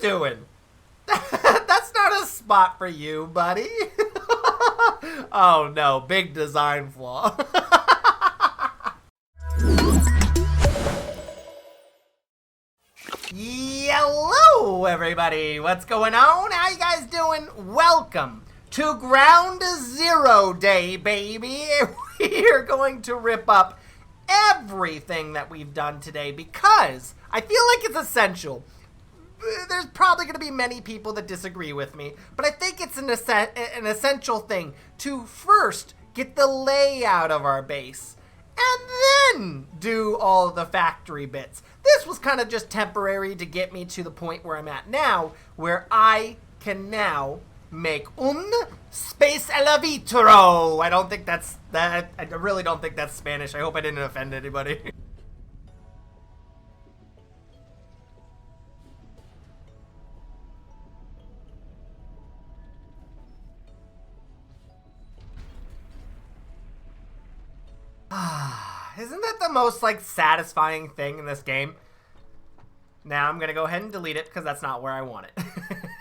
you doing? That's not a spot for you, buddy. Oh no, big design flaw. Hello, everybody. What's going on? How you guys doing? Welcome to Ground Zero Day, baby. We are going to rip up everything that we've done today because I feel like it's essential. There's probably going to be many people that disagree with me, but I think it's an essential thing to first get the layout of our base and then do all the factory bits. This was kind of just temporary to get me to the point where I'm at now, where I can now make un space elevatoro. I don't think that's that. I really don't think that's Spanish. I hope I didn't offend anybody. Isn't that the most, satisfying thing in this game? Now I'm gonna go ahead and delete it because that's not where I want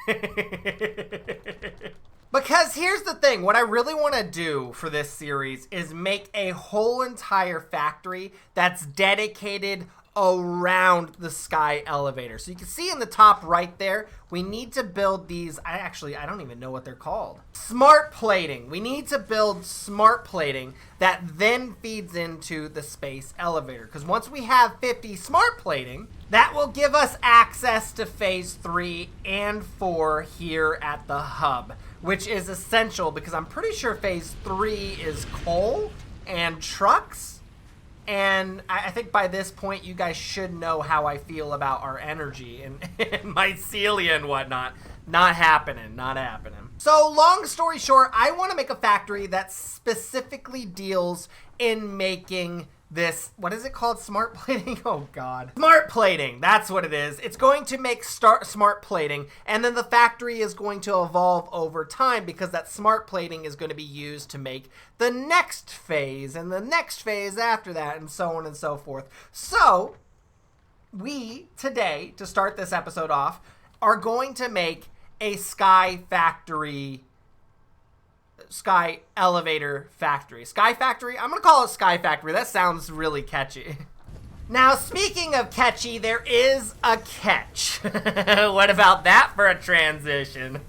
it. Because here's the thing, what I really want to do for this series is make a whole entire factory that's dedicated around the sky elevator. So you can see in the top right there, we need to build these, I don't even know what they're called. Smart plating. We need to build smart plating that then feeds into the space elevator. Because once we have 50 smart plating, that will give us access to phase 3 and 4 here at the hub, which is essential because I'm pretty sure phase 3 is coal and trucks. And I think by this point, you guys should know how I feel about our energy and mycelia and whatnot. Not happening, not happening. So long story short, I want to make a factory that specifically deals in making this, what is it called? Smart plating? Oh God. Smart plating, that's what it is. It's going to make smart plating, and then the factory is going to evolve over time because that smart plating is going to be used to make the next phase and the next phase after that and so on and so forth. So we today, to start this episode off, are going to make a sky elevator factory. Sky Factory? I'm gonna call it Sky Factory. That sounds really catchy. Now, speaking of catchy, there is a catch. What about that for a transition?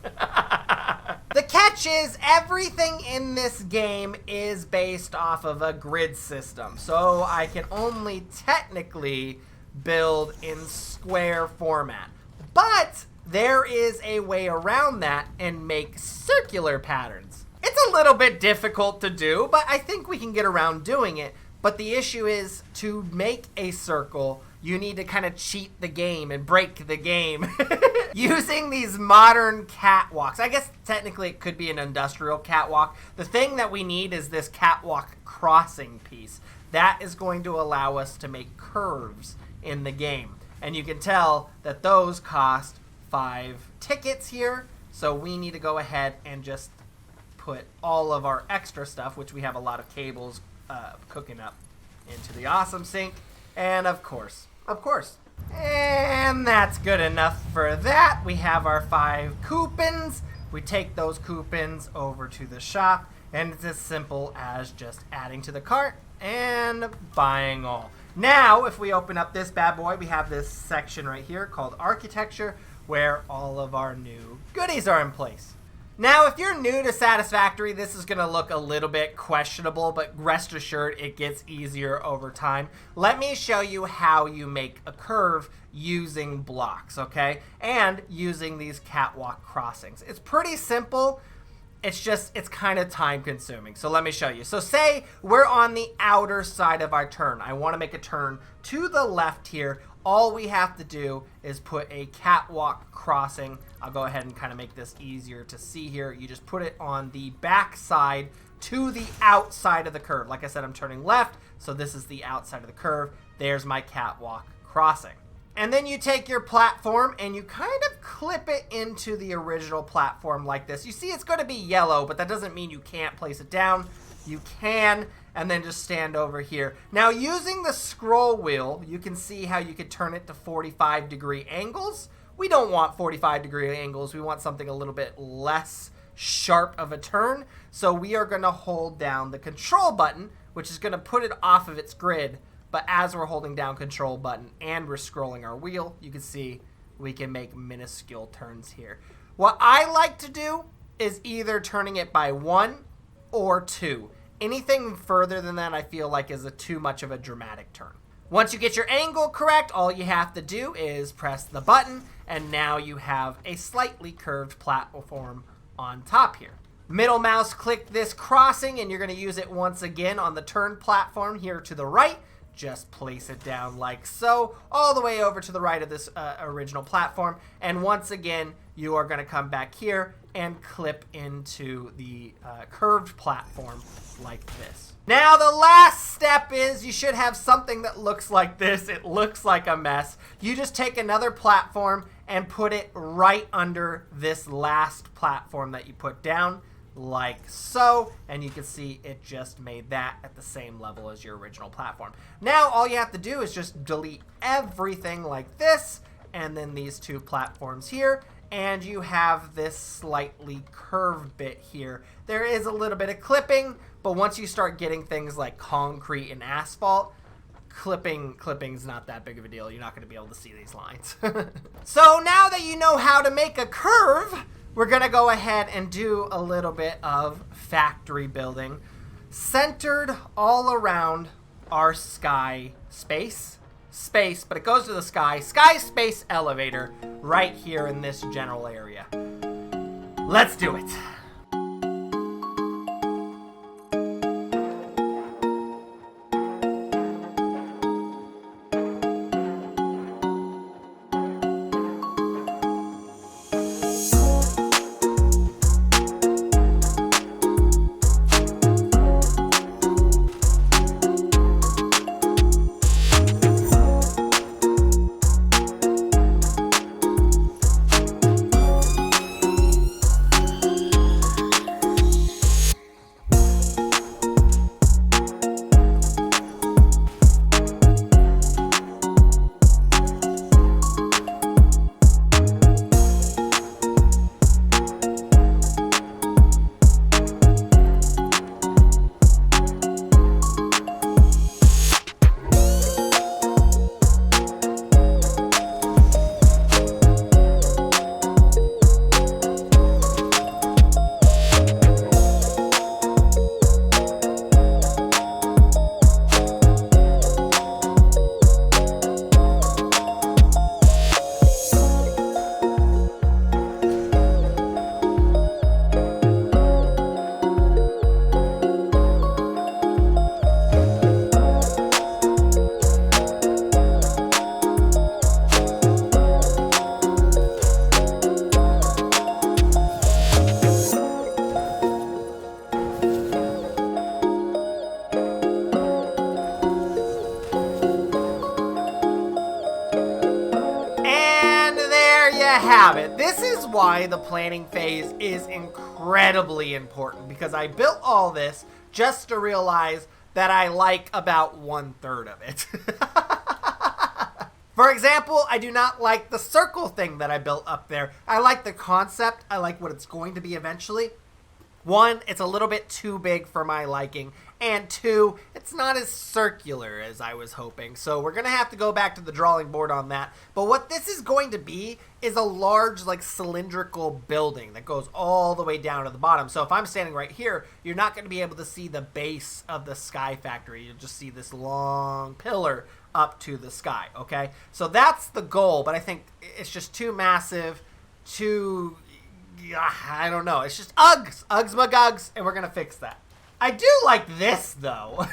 The catch is everything in this game is based off of a grid system. So I can only technically build in square format. But there is a way around that and make circular patterns. It's a little bit difficult to do, but I think we can get around doing it. But the issue is, to make a circle, you need to kind of cheat the game and break the game using these modern catwalks. I guess technically it could be an industrial catwalk. The thing that we need is this catwalk crossing piece. That is going to allow us to make curves in the game. And you can tell that those cost 5 tickets here. So we need to go ahead and just put all of our extra stuff, which we have a lot of cables cooking up, into the awesome sink. And of course. And that's good enough for that. We have our 5 coupons. We take those coupons over to the shop, and it's as simple as just adding to the cart and buying all. Now, if we open up this bad boy, we have this section right here called Architecture, where all of our new goodies are in place. Now, if you're new to Satisfactory, this is going to look a little bit questionable, but rest assured it gets easier over time. Let me show you how you make a curve using blocks, okay? And using these catwalk crossings. It's pretty simple. It's kind of time consuming. So let me show you. So say we're on the outer side of our turn. I want to make a turn to the left here. All we have to do is put a catwalk crossing. I'll go ahead and kind of make this easier to see here. You just put it on the back side to the outside of the curve. Like I said, I'm turning left, so this is the outside of the curve. There's my catwalk crossing. And then you take your platform and you kind of clip it into the original platform like this. You see it's going to be yellow, but that doesn't mean you can't place it down. You can, and then just stand over here. Now, using the scroll wheel, you can see how you could turn it to 45-degree angles, We don't want 45-degree angles. We want something a little bit less sharp of a turn. So we are going to hold down the control button, which is going to put it off of its grid. But as we're holding down control button and we're scrolling our wheel, you can see we can make minuscule turns here. What I like to do is either turning it by 1 or 2. Anything further than that I feel like is too much of a dramatic turn. Once you get your angle correct, all you have to do is press the button, and now you have a slightly curved platform on top here. Middle mouse click this crossing, and you're going to use it once again on the turn platform here to the right. Just place it down like so, all the way over to the right of this original platform. And once again, you are going to come back here and clip into the curved platform like this. Now, the last step is you should have something that looks like this. It looks like a mess. You just take another platform and put it right under this last platform that you put down, like so, and you can see it just made that at the same level as your original platform. Now all you have to do is just delete everything like this, and then these two platforms here, and you have this slightly curved bit here. There is a little bit of clipping, but once you start getting things like concrete and asphalt, clipping's not that big of a deal. You're not going to be able to see these lines. So now that you know how to make a curve, we're going to go ahead and do a little bit of factory building centered all around our sky space, but it goes to the sky space elevator right here in this general area. Let's do it. Have it. This is why the planning phase is incredibly important, because I built all this just to realize that I like about 1/3 of it. For example, I do not like the circle thing that I built up there. I like the concept. I like what it's going to be eventually. 1, it's a little bit too big for my liking. And 2, it's not as circular as I was hoping. So we're going to have to go back to the drawing board on that. But what this is going to be is a large, like, cylindrical building that goes all the way down to the bottom. So if I'm standing right here, you're not going to be able to see the base of the Sky Factory. You'll just see this long pillar up to the sky, okay? So that's the goal, but I think it's just too massive, too... I don't know. It's just Uggs McGugs, and we're going to fix that. I do like this, though.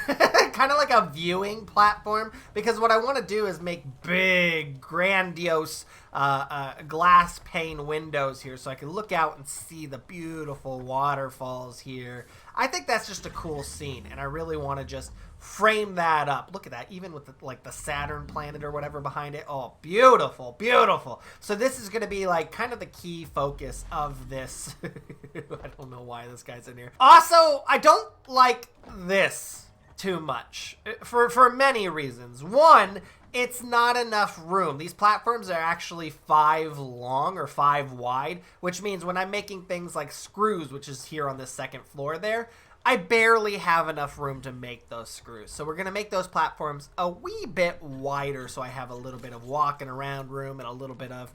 Kind of like a viewing platform, because what I want to do is make big, grandiose glass pane windows here so I can look out and see the beautiful waterfalls here. I think that's just a cool scene, and I really want to just frame that up. Look at that, even with the Saturn planet or whatever behind it. Oh, beautiful, beautiful. So this is going to be like kind of the key focus of this. I don't know why this guy's in here. Also, I don't like this too much for many reasons. One it's not enough room. These platforms are actually 5 long or 5 wide, which means when I'm making things like screws, which is here on the second floor there, I barely have enough room to make those screws. So we're going to make those platforms a wee bit wider so I have a little bit of walking around room and a little bit of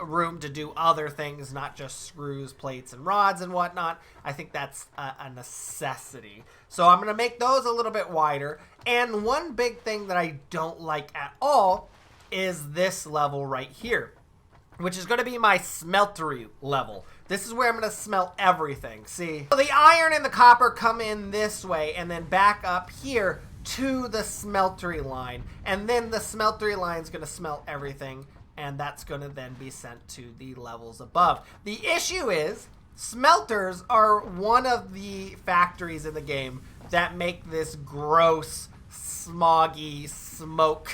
room to do other things, not just screws, plates, and rods and whatnot. I think that's a necessity. So I'm going to make those a little bit wider. And one big thing that I don't like at all is this level right here, which is going to be my smeltery level. This is where I'm going to smelt everything. See? So the iron and the copper come in this way and then back up here to the smeltery line. And then the smeltery line is going to smelt everything, and that's going to then be sent to the levels above. The issue is smelters are one of the factories in the game that make this gross, smoggy smoke.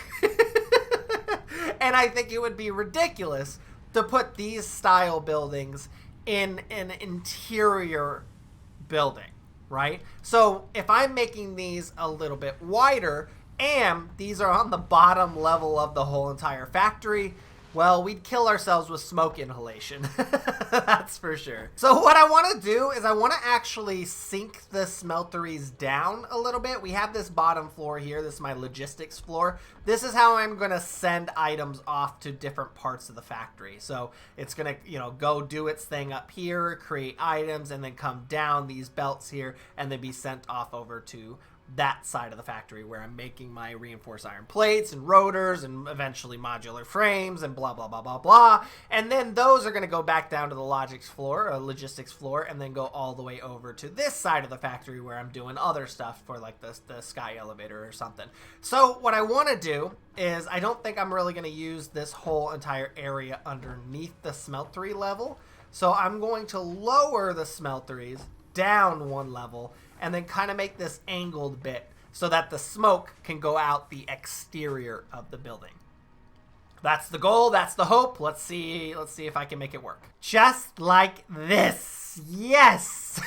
And I think it would be ridiculous to put these style buildings in an interior building, right? So if I'm making these a little bit wider and these are on the bottom level of the whole entire factory, well, we'd kill ourselves with smoke inhalation. That's for sure. So what I want to do is I want to actually sink the smelteries down a little bit. We have this bottom floor here. This is my logistics floor. This is how I'm going to send items off to different parts of the factory. So it's going to, go do its thing up here, create items, and then come down these belts here and then be sent off over to that side of the factory where I'm making my reinforced iron plates and rotors and eventually modular frames and blah, blah, blah, blah, blah. And then those are going to go back down to the logistics floor and then go all the way over to this side of the factory where I'm doing other stuff for like the sky elevator or something. So what I want to do is I don't think I'm really going to use this whole entire area underneath the smeltery level. So I'm going to lower the smelteries down one level and then kind of make this angled bit so that the smoke can go out the exterior of the building. That's the goal. That's the hope. Let's see if I can make it work. Just like this. Yes.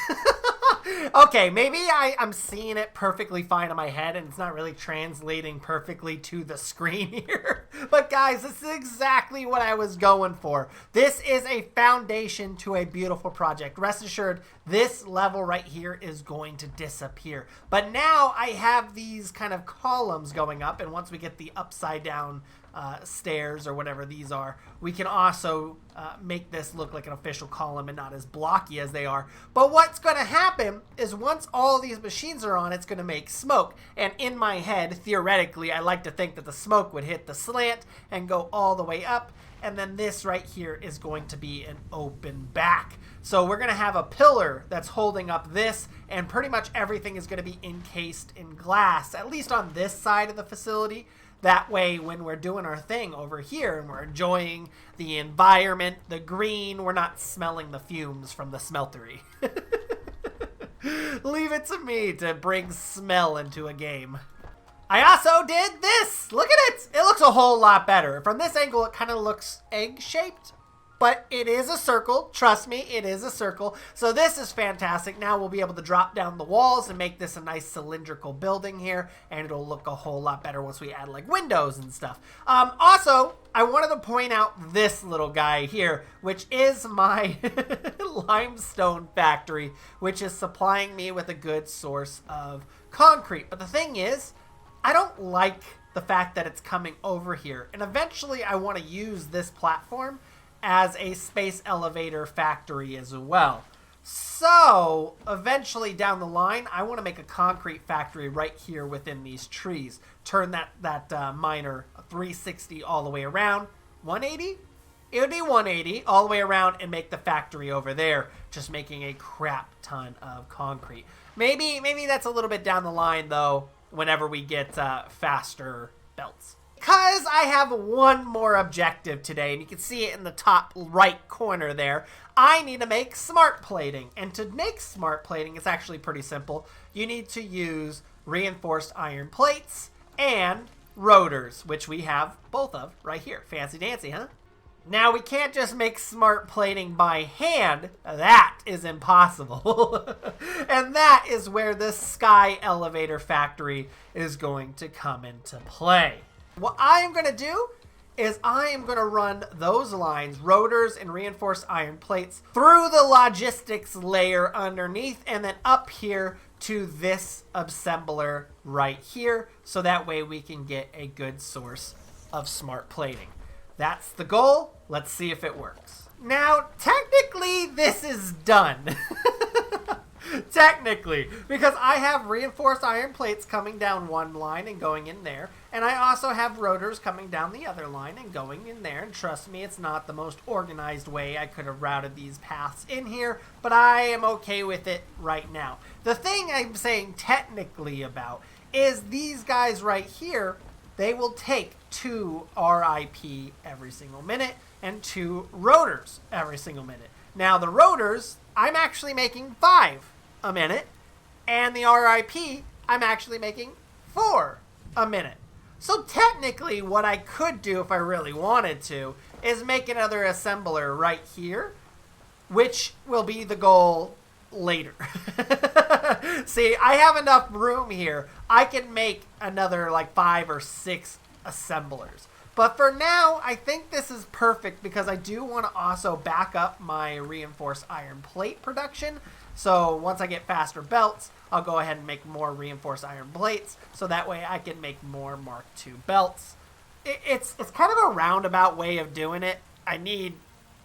Okay, maybe I'm seeing it perfectly fine in my head and it's not really translating perfectly to the screen here. But guys, this is exactly what I was going for. This is a foundation to a beautiful project. Rest assured, this level right here is going to disappear. But now I have these kind of columns going up, and once we get the upside down stairs or whatever these are, we can also make this look like an official column and not as blocky as they are. But what's going to happen is once all these machines are on, it's going to make smoke. And in my head, theoretically, I like to think that the smoke would hit the slant and go all the way up. And then this right here is going to be an open back. So we're going to have a pillar that's holding up this, and pretty much everything is going to be encased in glass, at least on this side of the facility. That way, when we're doing our thing over here and we're enjoying the environment, the green, we're not smelling the fumes from the smeltery. Leave it to me to bring smell into a game. I also did this. Look at it. It looks a whole lot better. From this angle, it kind of looks egg-shaped. But it is a circle. Trust me, it is a circle. So this is fantastic. Now we'll be able to drop down the walls and make this a nice cylindrical building here. And it'll look a whole lot better once we add like windows and stuff. Also, I wanted to point out this little guy here, which is my limestone factory, which is supplying me with a good source of concrete. But the thing is, I don't like the fact that it's coming over here. And eventually I want to use this platform as a space elevator factory as well. So eventually down the line, I want to make a concrete factory right here within these trees. Turn that miner 360 all the way around. 180? It would be 180 all the way around and make the factory over there, just making a crap ton of concrete. Maybe that's a little bit down the line though, whenever we get faster belts. Because I have one more objective today, and you can see it in the top right corner there. I need to make smart plating. And to make smart plating, it's actually pretty simple. You need to use reinforced iron plates and rotors, which we have both of right here. Fancy dancy, huh? Now, we can't just make smart plating by hand. That is impossible. And that is where this sky elevator factory is going to come into play. What I am going to do is I am going to run those lines, rotors and reinforced iron plates, through the logistics layer underneath and then up here to this assembler right here, so that way we can get a good source of smart plating. That's the goal. Let's see if it works. Now, technically, this is done. Technically, because I have reinforced iron plates coming down one line and going in there, and I also have rotors coming down the other line and going in there, and trust me, it's not the most organized way I could have routed these paths in here, but I am okay with it right now. The thing I'm saying technically about is these guys right here, they will take 2 RIP every single minute and 2 rotors every single minute. Now the rotors, I'm actually making 5 a minute, and the RIP, I'm actually making 4 a minute. So technically what I could do if I really wanted to is make another assembler right here, which will be the goal later. See, I have enough room here. I can make another like 5 or 6 assemblers. But for now, I think this is perfect because I do want to also back up my reinforced iron plate production. So once I get faster belts, I'll go ahead and make more reinforced iron plates. So that way I can make more Mark II belts. It's kind of a roundabout way of doing it. I need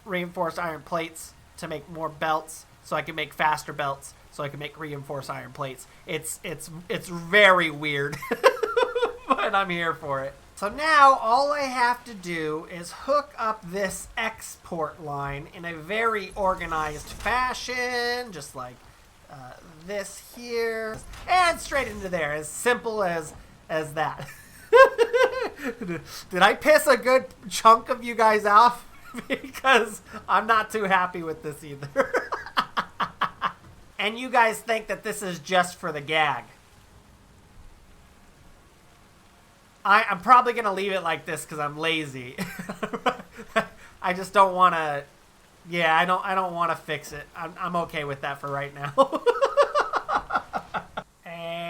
reinforced iron plates to make more belts so I can make faster belts so I can make reinforced iron plates. It's very weird, but I'm here for it. So now all I have to do is hook up this export line in a very organized fashion, just like this here, and straight into there, as simple as that. Did I piss a good chunk of you guys off? Because I'm not too happy with this either. And you guys think that this is just for the gag. I'm probably going to leave it like this because I'm lazy. I just don't want to... Yeah, I don't want to fix it. I'm okay with that for right now. And...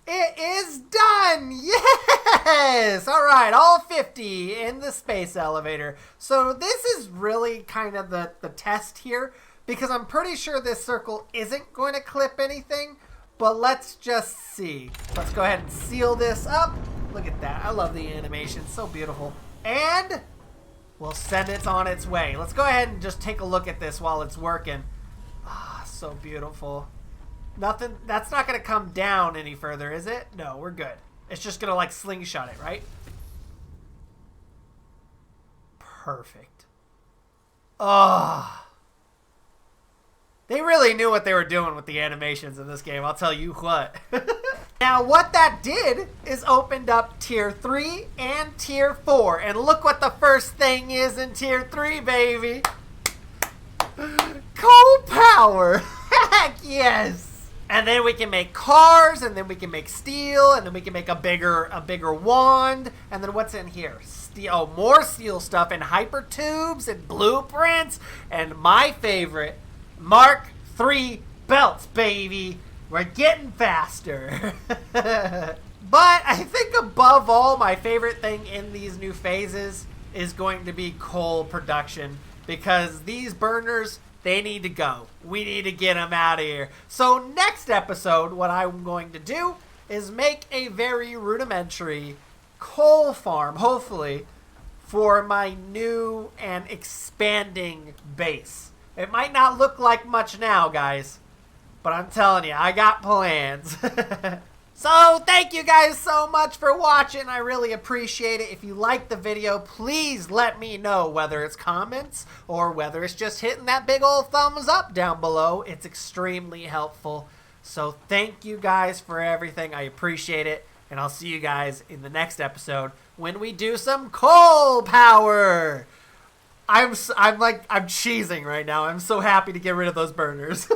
it is done! Yes! Alright, all 50 in the space elevator. So this is really kind of the test here, because I'm pretty sure this circle isn't going to clip anything. But let's just see. Let's go ahead and seal this up. Look at that. I love the animation. It's so beautiful. And we'll send it on its way. Let's go ahead and just take a look at this while it's working. Ah, so beautiful. Nothing. That's not going to come down any further, is it? No, we're good. It's just going to like slingshot it, right? Perfect. Ah. They really knew what they were doing with the animations in this game, I'll tell you what. Now, what that did is opened up Tier 3 and Tier 4. And look what the first thing is in Tier 3, baby. Coal power. Heck yes. And then we can make cars, and then we can make steel, and then we can make a bigger wand. And then what's in here? Steel, oh, more steel stuff, and hyper tubes, and blueprints, and my favorite, Mark III belts, baby. We're getting faster. But I think above all, my favorite thing in these new phases is going to be coal production, because these burners, they need to go. We need to get them out of here. So next episode, what I'm going to do is make a very rudimentary coal farm, hopefully, for my new and expanding base. It might not look like much now, guys, but I'm telling you, I got plans. So thank you guys so much for watching. I really appreciate it. If you liked the video, please let me know, whether it's comments or whether it's just hitting that big old thumbs up down below. It's extremely helpful. So thank you guys for everything. I appreciate it. And I'll see you guys in the next episode when we do some coal power. I'm cheesing right now. I'm so happy to get rid of those burners.